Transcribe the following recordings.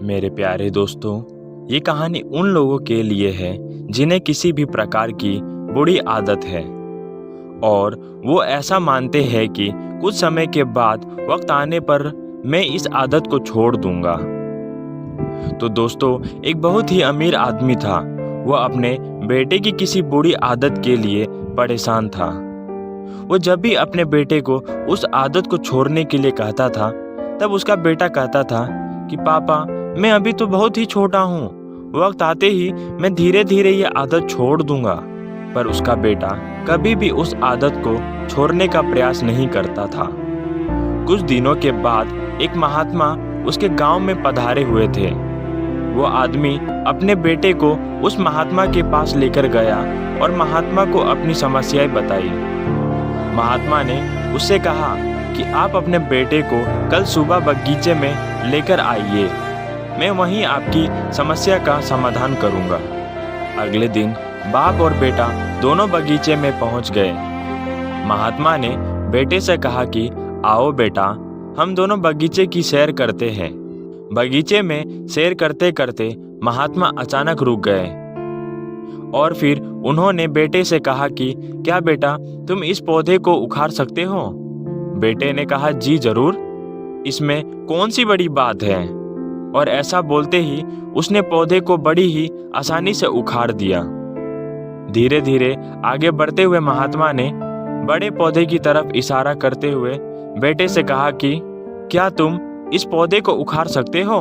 मेरे प्यारे दोस्तों, ये कहानी उन लोगों के लिए है जिन्हें किसी भी प्रकार की बुरी आदत है और वो ऐसा मानते हैं कि कुछ समय के बाद वक्त आने पर मैं इस आदत को छोड़ दूंगा। तो दोस्तों, एक बहुत ही अमीर आदमी था। वह अपने बेटे की किसी बुरी आदत के लिए परेशान था। वो जब भी अपने बेटे को उस आदत को छोड़ने के लिए कहता था, तब उसका बेटा कहता था कि पापा, मैं अभी तो बहुत ही छोटा हूँ, वक्त आते ही मैं धीरे धीरे ये आदत छोड़ दूंगा। पर उसका बेटा कभी भी उस आदत को छोड़ने का प्रयास नहीं करता था। कुछ दिनों के बाद एक महात्मा उसके गांव में पधारे हुए थे। वो आदमी अपने बेटे को उस महात्मा के पास लेकर गया और महात्मा को अपनी समस्याएं बताई। महात्मा ने उससे कहा कि आप अपने बेटे को कल सुबह बगीचे में लेकर आइए, मैं वहीं आपकी समस्या का समाधान करूंगा। अगले दिन बाप और बेटा दोनों बगीचे में पहुंच गए। महात्मा ने बेटे से कहा कि आओ बेटा, हम दोनों बगीचे की सैर करते हैं। बगीचे में सैर करते करते महात्मा अचानक रुक गए और फिर उन्होंने बेटे से कहा कि क्या बेटा, तुम इस पौधे को उखाड़ सकते हो? बेटे ने कहा जी जरूर, इसमें कौन सी बड़ी बात है। और ऐसा बोलते ही उसने पौधे को बड़ी ही आसानी से उखाड़ दिया। धीरे धीरे आगे बढ़ते हुए महात्मा ने बड़े पौधे की तरफ इशारा करते हुए बेटे से कहा कि क्या तुम इस पौधे को उखाड़ सकते हो?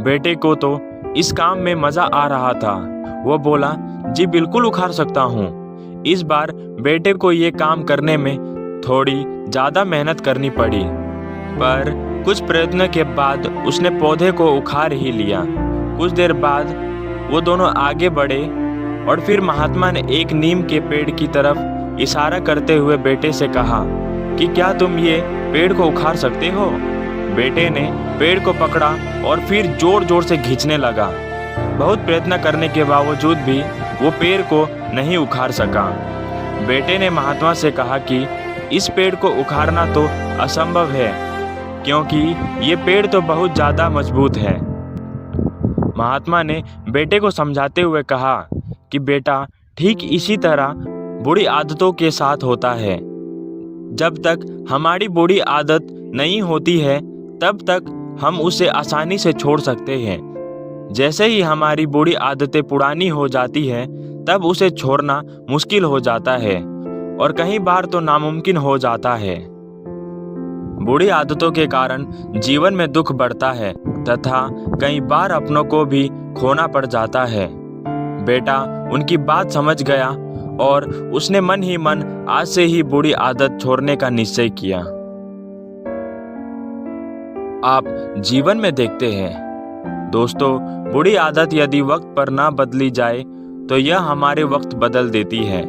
बेटे को तो इस काम में मजा आ रहा था। वो बोला जी बिल्कुल उखाड़ सकता हूँ। इस बार बेटे को ये काम करने में थोड़ी ज्यादा मेहनत करनी पड़ी, पर कुछ प्रयत्न के बाद उसने पौधे को उखाड़ ही लिया। कुछ देर बाद वो दोनों आगे बढ़े और फिर महात्मा ने एक नीम के पेड़ की तरफ इशारा करते हुए बेटे से कहा कि क्या तुम ये पेड़ को उखाड़ सकते हो? बेटे ने पेड़ को पकड़ा और फिर जोर जोर से खींचने लगा। बहुत प्रयत्न करने के बावजूद भी वो पेड़ को नहीं उखाड़ सका। बेटे ने महात्मा से कहा कि इस पेड़ को उखाड़ना तो असंभव है, क्योंकि ये पेड़ तो बहुत ज़्यादा मजबूत है। महात्मा ने बेटे को समझाते हुए कहा कि बेटा, ठीक इसी तरह बुरी आदतों के साथ होता है। जब तक हमारी बुरी आदत नहीं होती है, तब तक हम उसे आसानी से छोड़ सकते हैं। जैसे ही हमारी बुरी आदतें पुरानी हो जाती है, तब उसे छोड़ना मुश्किल हो जाता है और कई बार तो नामुमकिन हो जाता है। बुरी आदतों के कारण जीवन में दुख बढ़ता है तथा कई बार अपनों को भी खोना पड़ जाता है। बेटा उनकी बात समझ गया और उसने मन ही मन आज से ही बुरी आदत छोड़ने का निश्चय किया। आप जीवन में देखते हैं दोस्तों, बुरी आदत यदि वक्त पर ना बदली जाए तो यह हमारे वक्त बदल देती है।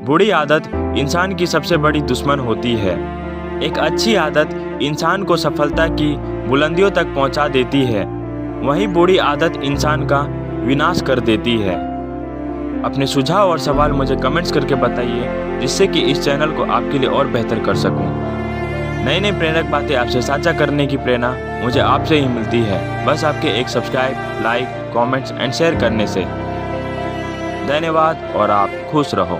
बुरी आदत इंसान की सबसे बड़ी दुश्मन होती है। एक अच्छी आदत इंसान को सफलता की बुलंदियों तक पहुंचा देती है, वहीं बुरी आदत इंसान का विनाश कर देती है। अपने सुझाव और सवाल मुझे कमेंट्स करके बताइए, जिससे कि इस चैनल को आपके लिए और बेहतर कर सकूं। नई नई प्रेरक बातें आपसे साझा करने की प्रेरणा मुझे आपसे ही मिलती है, बस आपके एक subscribe, like, comments and share करने से। धन्यवाद और आप खुश रहो।